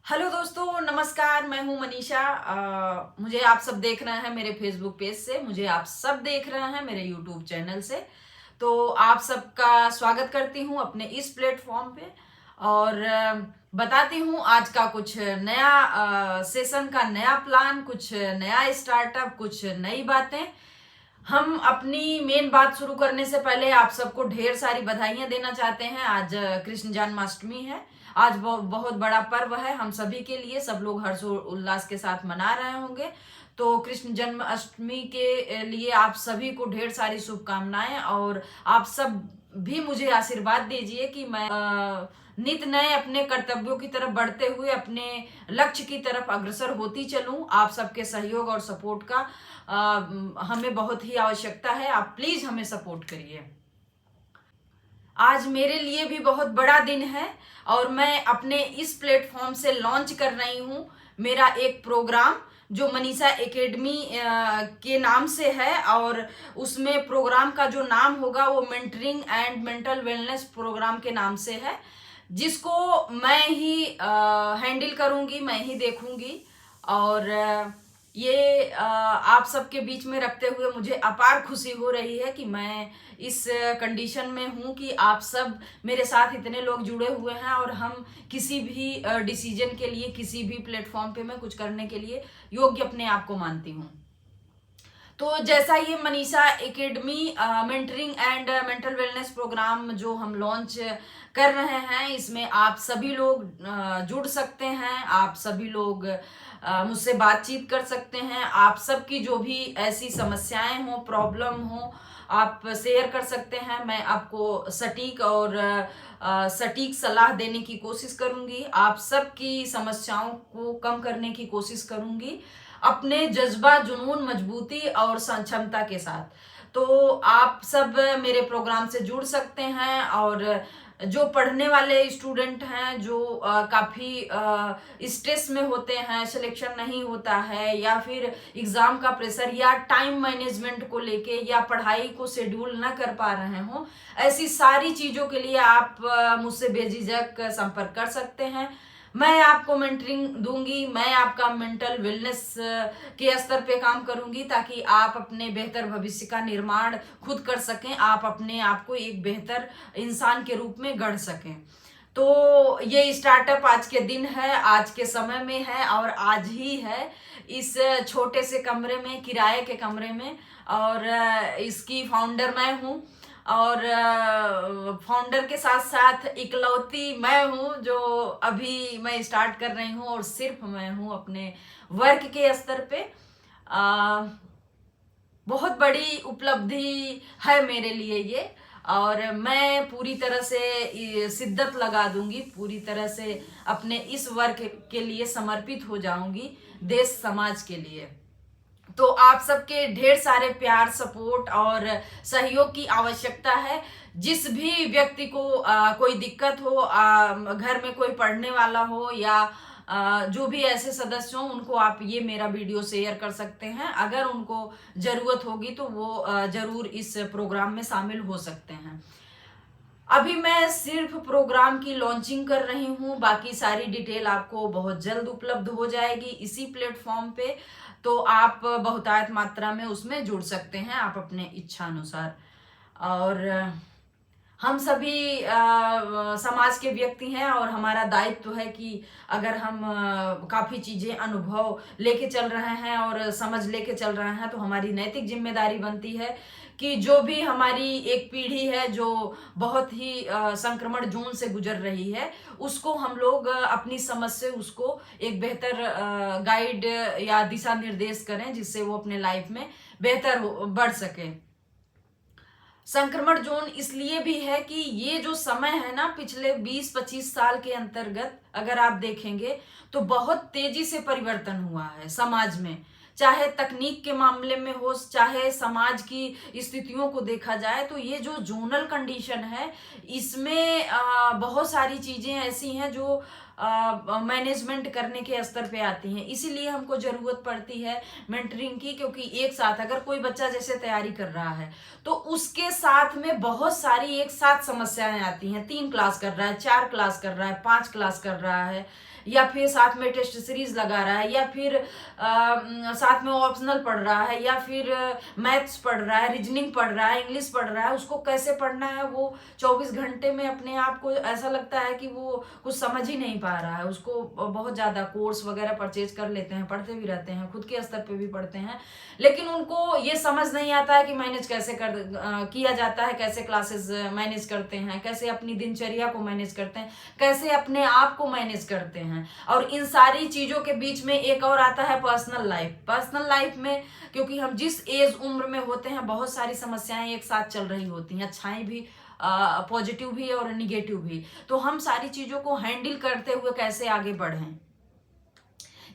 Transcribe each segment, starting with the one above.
Hello दोस्तों, नमस्कार। मैं हूं मनीषा। मुझे आप सब देख रहे हैं मेरे फेसबुक पेज से, मुझे आप सब देख रहे हैं मेरे यूट्यूब चैनल से। तो आप सबका स्वागत करती हूं अपने इस प्लेटफॉर्म पे और बताती हूं आज का कुछ नया सेशन का नया प्लान, कुछ नया स्टार्टअप, कुछ नई बातें। हम अपनी मेन बात शुरू करने से पहले आप सबको ढेर सारी बधाइयां देना चाहते हैं। आज कृष्ण जन्माष्टमी है। आज बहुत बड़ा पर्व है हम सभी के लिए। सब लोग हर्षोल्लास के साथ मना रहे होंगे। तो कृष्ण जन्माष्टमी के लिए आप सभी को ढेर सारी शुभकामनाएं और आप सब भी मुझे आशीर्वाद दीजिए कि मैं नित नए अपने कर्तव्यों की तरफ बढ़ते हुए अपने लक्ष्य की तरफ अग्रसर होती चलूं। आप सबके सहयोग और सपोर्ट का हमें बहुत ही आवश्यकता है। आप प्लीज हमें सपोर्ट करिए। आज मेरे लिए भी बहुत बड़ा दिन है और मैं अपने इस प्लेटफॉर्म से लॉन्च कर रही हूँ मेरा एक प्रोग्राम जो मनीषा एकेडमी के नाम से है। और उसमें प्रोग्राम का जो नाम होगा वो mentoring and mental wellness programme के नाम से है, जिसको मैं ही हैंडल करूंगी, मैं ही देखूंगी। और ये आप सबके बीच में रखते हुए मुझे अपार खुशी हो रही है कि मैं इस कंडीशन में हूं कि आप सब मेरे साथ इतने लोग जुड़े हुए हैं और हम किसी भी डिसीजन के लिए, किसी भी प्लेटफॉर्म पे मैं कुछ करने के लिए योग्य अपने आप को मानती हूँ। तो जैसा ये Manisha academy mentoring and mental wellness programme जो हम लॉन्च कर रहे हैं, इसमें आप सभी लोग जुड़ सकते हैं। आप सभी लोग मुझसे बातचीत कर सकते हैं। आप सबकी जो भी ऐसी समस्याएं हो, प्रॉब्लम हो, आप शेयर कर सकते हैं। मैं आपको सटीक और सटीक सलाह देने की कोशिश करूंगी। आप सबकी समस्याओं को कम करने की कोशिश करूंगी अपने जज्बा, जुनून, मजबूती और क्षमता के साथ। तो आप सब मेरे प्रोग्राम से जुड़ सकते हैं। और जो पढ़ने वाले स्टूडेंट हैं, जो काफी स्ट्रेस में होते हैं, सिलेक्शन नहीं होता है, या फिर एग्जाम का प्रेशर या टाइम मैनेजमेंट को लेके या पढ़ाई को शेड्यूल ना कर पा रहे हो, ऐसी सारी चीजों के लिए आप मुझसे बेझिझक संपर्क कर सकते हैं। मैं आपको मेंटरिंग दूंगी, मैं आपका मेंटल वेलनेस के स्तर पे काम करूंगी ताकि आप अपने बेहतर भविष्य का निर्माण खुद कर सकें, आप अपने आप को एक बेहतर इंसान के रूप में गढ़ सकें। तो ये स्टार्टअप आज के दिन है, आज के समय में है और आज ही है, इस छोटे से कमरे में, किराए के कमरे में। और इसकी फाउंडर मैं हूँ और फाउंडर के साथ साथ इकलौती मैं हूँ जो अभी मैं स्टार्ट कर रही हूँ और सिर्फ मैं हूँ अपने वर्क के स्तर पे। बहुत बड़ी उपलब्धि है मेरे लिए ये। और मैं पूरी तरह से शिद्दत लगा दूंगी, पूरी तरह से अपने इस वर्क के लिए समर्पित हो जाऊंगी, देश समाज के लिए। तो आप सबके ढेर सारे प्यार, सपोर्ट और सहयोग की आवश्यकता है। जिस भी व्यक्ति को कोई दिक्कत हो, घर में कोई पढ़ने वाला हो या जो भी ऐसे सदस्य हो, उनको आप ये मेरा वीडियो शेयर कर सकते हैं। अगर उनको जरूरत होगी तो वो जरूर इस प्रोग्राम में शामिल हो सकते हैं। अभी मैं सिर्फ प्रोग्राम की लॉन्चिंग कर रही हूँ, बाकी सारी डिटेल आपको बहुत जल्द उपलब्ध हो जाएगी इसी प्लेटफॉर्म पे। तो आप बहुतायत मात्रा में उसमें जुड़ सकते हैं, आप अपने इच्छा अनुसार। और हम सभी समाज के व्यक्ति हैं और हमारा दायित्व है कि अगर हम काफी चीजें अनुभव लेके चल रहे हैं और समझ लेके चल रहे हैं, तो हमारी नैतिक जिम्मेदारी बनती है कि जो भी हमारी एक पीढ़ी है जो बहुत ही संक्रमण जोन से गुजर रही है, उसको हम लोग अपनी समझ से उसको एक बेहतर गाइड या दिशा निर्देश करें, जिससे वो अपने लाइफ में बेहतर बढ़ सके। संक्रमण जोन इसलिए भी है कि ये जो समय है ना, पिछले 20-25 साल के अंतर्गत अगर आप देखेंगे तो बहुत तेजी से परिवर्तन हुआ है समाज में। चाहे तकनीक के मामले में हो, चाहे समाज की स्थितियों को देखा जाए, तो ये जो जोनल कंडीशन है, इसमें बहुत सारी चीजें ऐसी हैं जो मैनेजमेंट करने के स्तर पे आती हैं। इसीलिए हमको जरूरत पड़ती है मेंटरिंग की, क्योंकि एक साथ अगर कोई बच्चा जैसे तैयारी कर रहा है तो उसके साथ में बहुत सारी एक साथ समस्याएं आती हैं। 3 क्लास कर रहा है, 4 क्लास कर रहा है, 5 क्लास कर रहा है, या फिर साथ में टेस्ट सीरीज लगा रहा है, या फिर साथ में ऑप्शनल पढ़ रहा है, या फिर मैथ्स पढ़ रहा है, रीजनिंग पढ़ रहा है, इंग्लिश पढ़ रहा है, उसको कैसे पढ़ना है वो 24 घंटे में अपने आप को ऐसा लगता है कि वो कुछ समझ ही नहीं पा रहा है। उसको बहुत ज़्यादा कोर्स वगैरह परचेज कर लेते हैं, पढ़ते भी रहते हैं, खुद के स्तर पे भी पढ़ते हैं, लेकिन उनको ये समझ नहीं आता है कि मैनेज कैसे किया जाता है, कैसे क्लासेस मैनेज करते हैं, कैसे अपनी दिनचर्या को मैनेज करते हैं, कैसे अपने आप को मैनेज करते हैं। और इन सारी चीज़ों के बीच में एक और आता है पर्सनल लाइफ। पर्सनल लाइफ में क्योंकि हम जिस एज उम्र में होते हैं बहुत सारी समस्याएं एक साथ चल रही होती हैं, अच्छाई भी, पॉजिटिव भी और निगेटिव भी। तो हम सारी चीज़ों को हैंडल करते हुए कैसे आगे बढ़ें,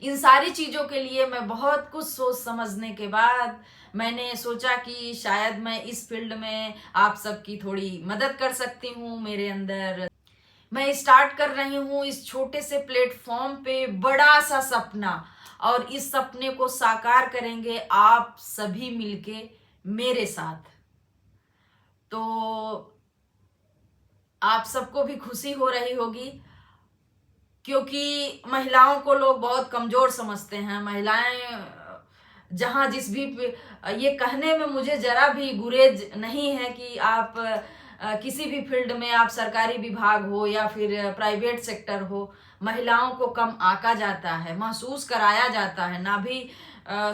इन सारी चीज़ों के लिए मैं बहुत कुछ सोच समझने के बाद मैंने सोचा कि शायद मैं इस फील्ड में आप सबकी थोड़ी मदद कर सकती हूँ। मेरे अंदर मैं स्टार्ट कर रही हूँ इस छोटे से प्लेटफॉर्म पे बड़ा सा सपना, और इस सपने को साकार करेंगे आप सभी मिलके मेरे साथ। तो आप सबको भी खुशी हो रही होगी, क्योंकि महिलाओं को लोग बहुत कमजोर समझते हैं। महिलाएं जहां जिस भी, ये कहने में मुझे जरा भी गुरेज नहीं है कि आप किसी भी फील्ड में, आप सरकारी विभाग हो या फिर प्राइवेट सेक्टर हो, महिलाओं को कम आंका जाता है, महसूस कराया जाता है। ना भी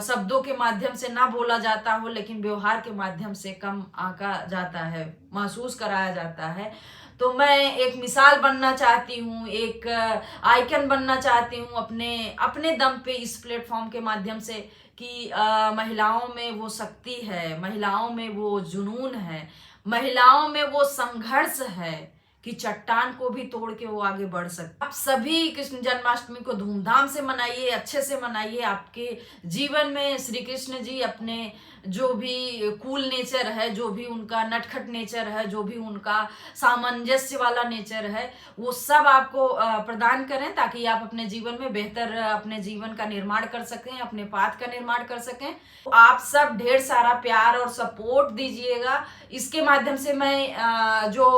शब्दों के माध्यम से ना बोला जाता हो, लेकिन व्यवहार के माध्यम से कम आंका जाता है, महसूस कराया जाता है। तो मैं एक मिसाल बनना चाहती हूँ, एक आइकन बनना चाहती हूँ अपने अपने दम पे इस प्लेटफॉर्म के माध्यम से, कि महिलाओं में वो शक्ति है, महिलाओं में वो जुनून है, महिलाओं में वो संघर्ष है कि चट्टान को भी तोड़ के वो आगे बढ़ सकते। आप सभी कृष्ण जन्माष्टमी को धूमधाम से मनाइए, अच्छे से मनाइए। आपके जीवन में श्री कृष्ण जी अपने जो भी कूल नेचर है, जो भी उनका नटखट नेचर है, जो भी उनका सामंजस्य वाला नेचर है, वो सब आपको प्रदान करें, ताकि आप अपने जीवन में बेहतर अपने जीवन का निर्माण कर सकें, अपने पाथ का निर्माण कर सकें। तो आप सब ढेर सारा प्यार और सपोर्ट दीजिएगा। इसके माध्यम से मैं जो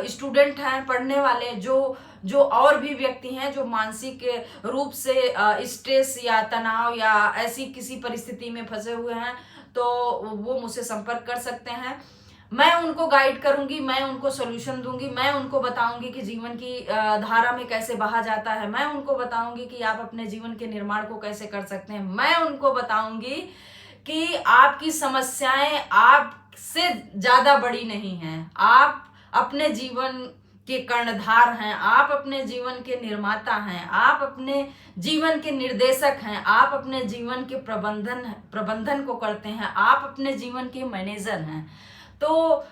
स्टूडेंट हैं, पढ़ने वाले, जो और भी व्यक्ति हैं जो मानसिक रूप से स्ट्रेस या तनाव या ऐसी किसी परिस्थिति में फंसे हुए हैं, तो वो मुझसे संपर्क कर सकते हैं। मैं उनको गाइड करूंगी, मैं उनको सोल्यूशन दूंगी, मैं उनको बताऊंगी कि जीवन की धारा में कैसे बहा जाता है, मैं उनको बताऊंगी कि आप अपने जीवन के निर्माण को कैसे कर सकते हैं, मैं उनको बताऊंगी कि आपकी समस्याएं आपसे ज्यादा बड़ी नहीं हैं। आप अपने जीवन के कर्णधार हैं, आप अपने जीवन के निर्माता हैं, आप अपने जीवन के निर्देशक हैं, आप अपने जीवन के प्रबंधन को करते हैं, आप अपने जीवन के मैनेजर हैं। तो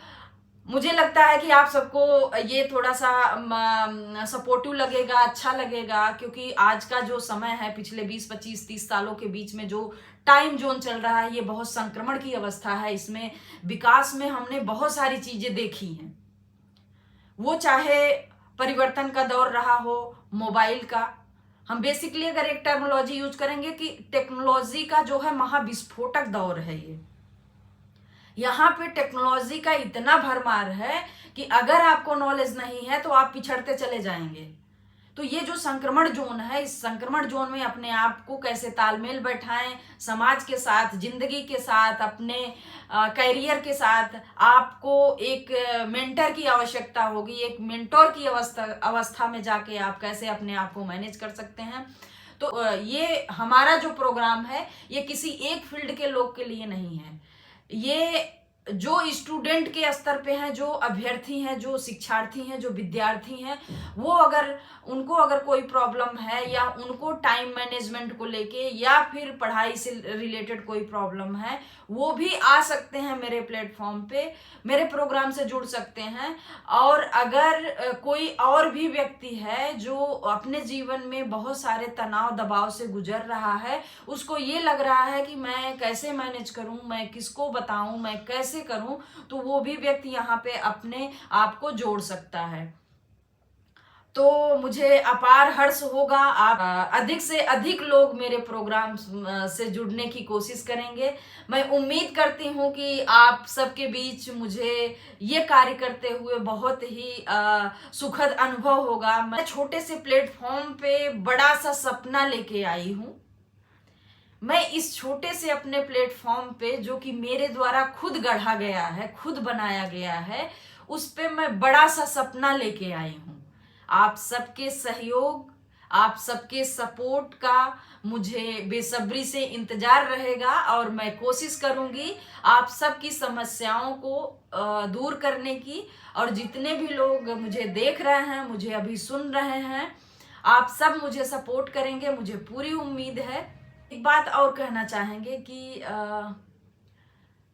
मुझे लगता है कि आप सबको ये थोड़ा सा सपोर्टिव लगेगा, अच्छा लगेगा, क्योंकि आज का जो समय है, पिछले 20, 25, 30 सालों के बीच में जो टाइम जोन चल रहा है, ये बहुत संक्रमण की अवस्था है। इसमें विकास में हमने बहुत सारी चीजें देखी हैं, वो चाहे परिवर्तन का दौर रहा हो, मोबाइल का। हम बेसिकली अगर एक टर्मिनोलॉजी यूज करेंगे कि टेक्नोलॉजी का जो है महाविस्फोटक दौर है ये। यहाँ पे टेक्नोलॉजी का इतना भरमार है कि अगर आपको नॉलेज नहीं है तो आप पिछड़ते चले जाएंगे। तो ये जो संक्रमण जोन है, इस संक्रमण जोन में अपने आप को कैसे तालमेल बैठाएं, समाज के साथ, जिंदगी के साथ, अपने कैरियर के साथ। आपको एक मेंटर की आवश्यकता होगी, एक मेंटोर की अवस्था में जाके आप कैसे अपने आप को मैनेज कर सकते हैं। तो ये हमारा जो प्रोग्राम है, ये किसी एक फील्ड के लोग के लिए नहीं है। ये जो स्टूडेंट के स्तर पे हैं, जो अभ्यर्थी हैं, जो शिक्षार्थी हैं, जो विद्यार्थी हैं, वो उनको अगर कोई प्रॉब्लम है, या उनको टाइम मैनेजमेंट को लेके, या फिर पढ़ाई से रिलेटेड कोई प्रॉब्लम है, वो भी आ सकते हैं मेरे प्लेटफॉर्म पे, मेरे प्रोग्राम से जुड़ सकते हैं। और अगर कोई और भी व्यक्ति है जो अपने जीवन में बहुत सारे तनाव दबाव से गुजर रहा है, उसको ये लग रहा है कि मैं कैसे मैनेज करूं, मैं किसको बताऊं, मैं कैसे करूं, तो वो भी व्यक्ति यहाँ पे अपने आप को जोड़ सकता है। तो मुझे अपार हर्ष होगा। आप अधिक से अधिक लोग मेरे प्रोग्राम से जुड़ने की कोशिश करेंगे। मैं उम्मीद करती हूँ कि आप सबके बीच मुझे ये कार्य करते हुए बहुत ही सुखद अनुभव होगा। मैं छोटे से प्लेटफॉर्म पे बड़ा सा सपना लेके आई हूँ। मैं इस छोटे से अपने प्लेटफॉर्म पे, जो कि मेरे द्वारा खुद गढ़ा गया है, खुद बनाया गया है, उस पे मैं बड़ा सा सपना लेके आई हूँ। आप सबके सहयोग, आप सबके सपोर्ट का मुझे बेसब्री से इंतजार रहेगा और मैं कोशिश करूंगी आप सबकी समस्याओं को दूर करने की। और जितने भी लोग मुझे देख रहे हैं, मुझे अभी सुन रहे हैं, आप सब मुझे सपोर्ट करेंगे, मुझे पूरी उम्मीद है। एक बात और कहना चाहेंगे कि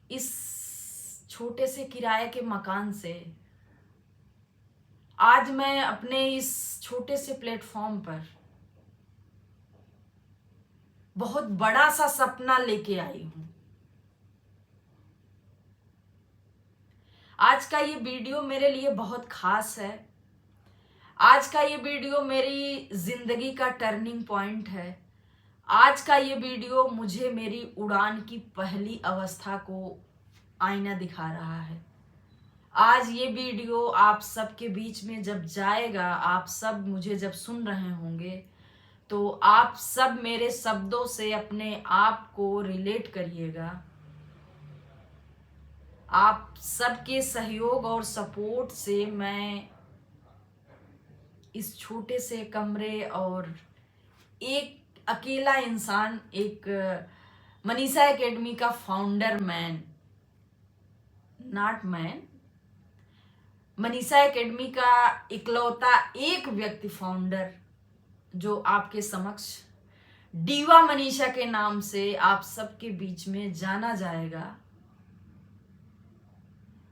इस छोटे से किराए के मकान से आज मैं अपने इस छोटे से प्लेटफॉर्म पर बहुत बड़ा सा सपना लेके आई हूं। आज का ये वीडियो मेरे लिए बहुत खास है। आज का ये वीडियो मेरी जिंदगी का टर्निंग पॉइंट है। आज का ये वीडियो मुझे मेरी उड़ान की पहली अवस्था को आईना दिखा रहा है। आज ये वीडियो आप सबके बीच में जब जाएगा, आप सब मुझे जब सुन रहे होंगे, तो आप सब मेरे शब्दों से अपने आप को रिलेट करिएगा। आप सबके सहयोग और सपोर्ट से मैं इस छोटे से कमरे और एक अकेला इंसान, एक मनीषा एकेडमी का founder man, not man, Manisha academy का इकलौता एक व्यक्ति फाउंडर, जो आपके समक्ष डीवा मनीषा के नाम से आप सबके बीच में जाना जाएगा।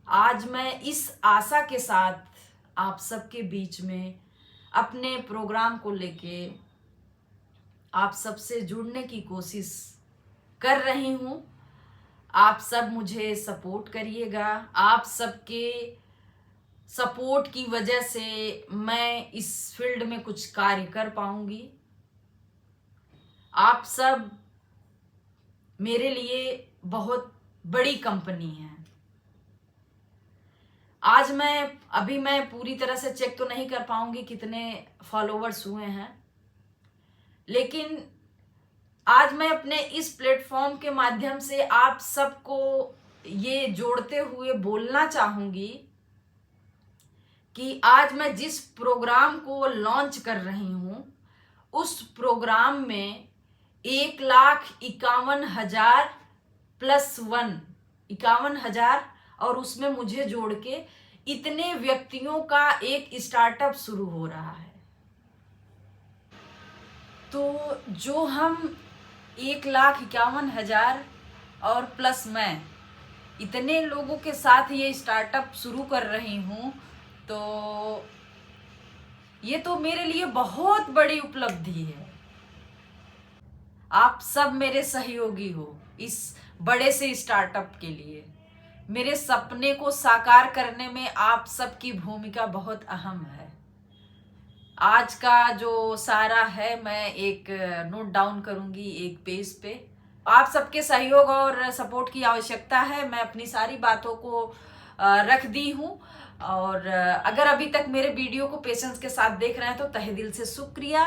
आज मैं इस आशा के साथ आप सबके बीच में अपने प्रोग्राम को लेके आप सबसे जुड़ने की कोशिश कर रही हूँ। आप सब मुझे सपोर्ट करिएगा। आप सबके सपोर्ट की वजह से मैं इस फील्ड में कुछ कार्य कर पाऊंगी। आप सब मेरे लिए बहुत बड़ी कंपनी है। आज मैं पूरी तरह से चेक तो नहीं कर पाऊंगी कितने फॉलोवर्स हुए हैं, लेकिन आज मैं अपने इस प्लेटफॉर्म के माध्यम से आप सबको ये जोड़ते हुए बोलना चाहूंगी कि आज मैं जिस प्रोग्राम को लॉन्च कर रही हूं, उस प्रोग्राम में 1,51,000 प्लस 1, 51,000, और उसमें मुझे जोड़ के इतने व्यक्तियों का एक स्टार्टअप शुरू हो रहा है। तो जो हम 1,51,000 और प्लस मैं इतने लोगों के साथ ये स्टार्टअप शुरू कर रही हूँ, तो ये तो मेरे लिए बहुत बड़ी उपलब्धि है। आप सब मेरे सहयोगी हो इस बड़े से स्टार्टअप के लिए। मेरे सपने को साकार करने में आप सबकी भूमिका बहुत अहम है। आज का जो सारा है मैं एक नोट डाउन करूंगी एक पेज पे। आप सबके सहयोग और सपोर्ट की आवश्यकता है। मैं अपनी सारी बातों को रख दी हूँ, और अगर अभी तक मेरे वीडियो को पेशेंस के साथ देख रहे हैं तो तहे दिल से शुक्रिया।